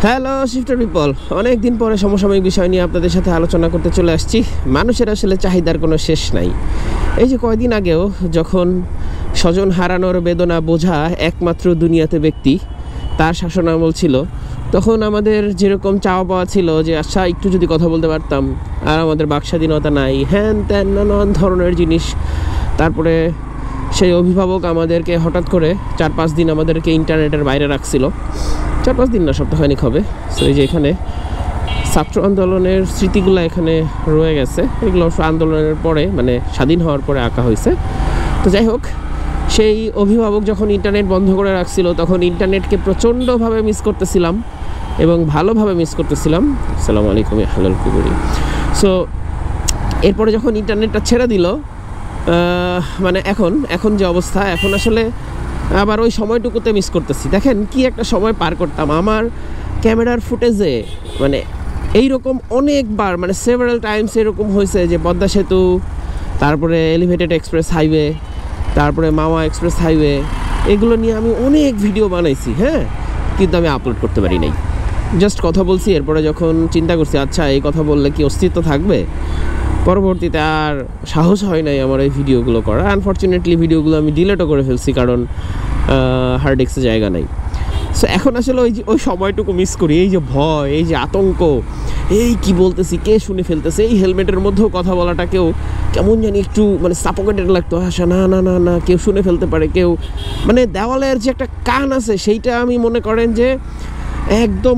Hello shifter people, অনেক দিন পরে সমসাময়িক বিষয় নিয়ে আপনাদের সাথে আলোচনা করতে চলে আসছি। মানুষের আসলে চাহিদার কোনো শেষ নাই। এই যে কয়দিন আগেও যখন স্বজন হারানোর বেদনা বোঝা একমাত্র দুনিয়াতে ব্যক্তি তার শাসনামল ছিল, তখন আমাদের যেরকম চাওয়া পাওয়া ছিল যে আচ্ছা একটু যদি কথা বলতে পারতাম, আর আমাদের বাকস্বাধীনতা নাই, হ্যান ত্যান নানান ধরনের জিনিস। তারপরে সেই অভিভাবক আমাদেরকে হঠাৎ করে 4-5 দিন আমাদেরকে ইন্টারনেটের বাইরে রাখছিল। 4-5 দিন না, সপ্তাহখানিক হবে। সো এই যে এখানে ছাত্র আন্দোলনের স্মৃতিগুলো এখানে রয়ে গেছে। এগুলো আন্দোলনের পরে মানে স্বাধীন হওয়ার পরে আঁকা হয়েছে। তো যাই হোক, সেই অভিভাবক যখন ইন্টারনেট বন্ধ করে রাখছিল তখন ইন্টারনেটকে প্রচণ্ডভাবে মিস করতেছিলাম এবং ভালোভাবে মিস করতেছিলাম। আসসালামু আলাইকুম হালাল কুবুরি। সো এরপরে যখন ইন্টারনেটটা ছেড়ে দিল, মানে এখন যে অবস্থা, এখন আসলে আবার ওই সময়টুকুতে মিস করতেছি। দেখেন কি একটা সময় পার করতাম। আমার ক্যামেরার ফুটেজে মানে এইরকম অনেকবার মানে সেভারাল টাইমস এরকম হয়েছে যে পদ্মা সেতু, তারপরে এলিভেটেড এক্সপ্রেস হাইওয়ে, তারপরে মাওয়া এক্সপ্রেস হাইওয়ে, এগুলো নিয়ে আমি অনেক ভিডিও বানাইছি, হ্যাঁ, কিন্তু আমি আপলোড করতে পারি নাই। জাস্ট কথা বলছি। এরপরে যখন চিন্তা করছি আচ্ছা এই কথা বললে কি অস্তিত্ব থাকবে, পরবর্তীতে আর সাহস হয় নাই আমার এই ভিডিওগুলো করা। আনফর্চুনেটলি ভিডিওগুলো আমি ডিলেটও করে ফেলছি, কারণ হার্ড ডিস্কে জায়গা নাই। সো এখন আসলে ওই সময়টুকু মিস করি। এই যে ভয়, এই যে আতঙ্ক, এই কি বলতেছি, কে শুনে ফেলতেছে, এই হেলমেটের মধ্যেও কথা বলাটাকেও কেমন জানি একটু মানে সাপোকেটেড লাগতো। আচ্ছা না না না না, কেউ শুনে ফেলতে পারে, কেউ মানে দেওয়ালের যে একটা কান আছে সেইটা আমি মনে করেন যে একদম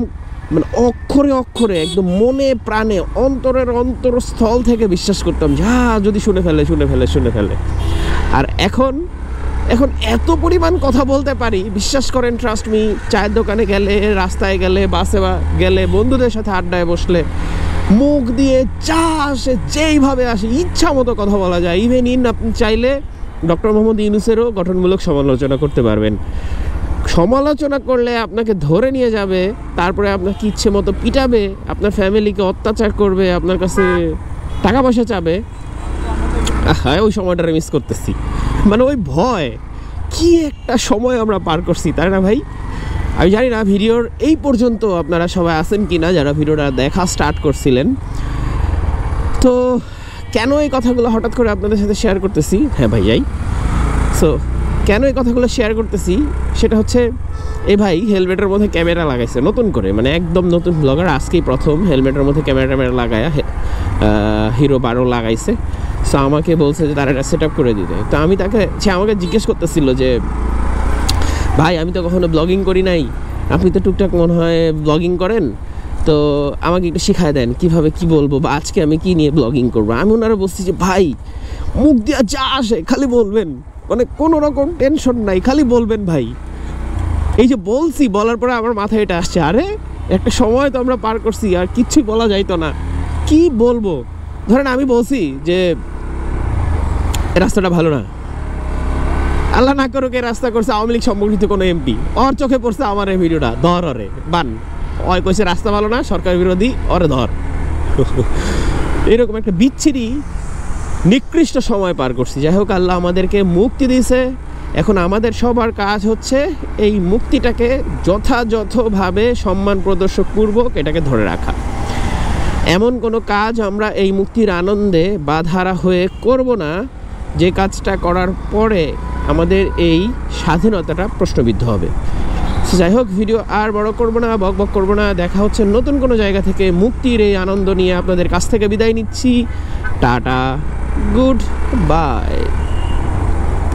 মানে অক্ষরে অক্ষরে একদম মনে প্রাণে অন্তরের অন্তরস্থল থেকে বিশ্বাস করতাম যে যদি শুনে ফেলে। আর এখন এত পরিমাণ কথা বলতে পারি, বিশ্বাস করেন, ট্রাস্ট মি। চায়ের দোকানে গেলে, রাস্তায় গেলে, বাসে গেলে, বন্ধুদের সাথে আড্ডায় বসলে মুখ দিয়ে যা আসে যেইভাবে আসে ইচ্ছা মতো কথা বলা যায়। ইভেন আপনি চাইলে ডক্টর মোহাম্মদ ইউনূসেরও গঠনমূলক সমালোচনা করতে পারবেন। সমালোচনা করলে আপনাকে ধরে নিয়ে যাবে, তারপরে আপনাকে ইচ্ছে মতো পিটাবে, আপনার ফ্যামিলিকে অত্যাচার করবে, আপনার কাছে টাকা পয়সা চাবে। হ্যাঁ, ওই সময়টা মিস করতেছি। মানে ওই ভয়, কি একটা সময় আমরা পার করছি, তাই না ভাই? আমি জানি না ভিডিওর এই পর্যন্ত আপনারা সবাই আছেন কি না, যারা ভিডিওটা দেখা স্টার্ট করছিলেন। তো কেন এই কথাগুলো হঠাৎ করে আপনাদের সাথে শেয়ার করতেছি? হ্যাঁ ভাই যাই। সো কেন এই কথাগুলো শেয়ার করতেছি সেটা হচ্ছে, এই ভাই হেলমেটের মধ্যে ক্যামেরা লাগাইছে নতুন করে, মানে একদম নতুন ব্লগার, আজকেই প্রথম হেলমেটের মধ্যে ক্যামেরা লাগায়া হিরো 12 লাগাইছে। সো আমাকে বলছে যে তারা এটা সেট আপ করে দিতে। তো সে আমাকে জিজ্ঞেস করতেছিল যে ভাই আমি তো কখনো ব্লগিং করি নাই, আপনি তো টুকটাক মনে হয় ব্লগিং করেন, তো আমাকে একটু শিখায় দেন কীভাবে কী বলবো বা আজকে আমি কী নিয়ে ব্লগিং করবো। আমি ওনারা বলছি যে ভাই মুখ দিয়ে যা আসে খালি বলবেন, মানে কোনো রকম টেনশন নাই, খালি বলবেন ভাই। এই যে বলছি, বলার পরে আমার মাথায় এটা আসছে, আরে একটা সময় তো আমরা পার করছি আর কিচ্ছুই বলা যাইতো না, কি বলবো। ধরেন আমি বলছি যে রাস্তাটা ভালো না, আল্লাহ না করুক এই রাস্তা করছে আওয়ামী লীগ সম্পর্কিত কোনো এমপি, ওর চোখে পড়ছে আমার এই ভিডিওটা, ধর ওরে বান, ওই কইছে রাস্তা ভালো না, সরকার বিরোধী, ওরে ধর। এরকম একটা বিচ্ছিরি নিকৃষ্ট সময় পার করছি। যাই হোক, আল্লাহ আমাদেরকে মুক্তি দিয়েছে। এখন আমাদের সবার কাজ হচ্ছে এই মুক্তিটাকে যথাযথভাবে সম্মান প্রদর্শকপূর্বক এটাকে ধরে রাখা। এমন কোনো কাজ আমরা এই মুক্তির আনন্দে বাধারা হয়ে করব না যে কাজটা করার পরে আমাদের এই স্বাধীনতাটা প্রশ্নবিদ্ধ হবে। যাই হোক, ভিডিও আর বড় করবো না, বক করবো না। দেখা হচ্ছে নতুন কোনো জায়গা থেকে। মুক্তির এই আনন্দ নিয়ে আপনাদের কাছ থেকে বিদায় নিচ্ছি। Tata, good bye.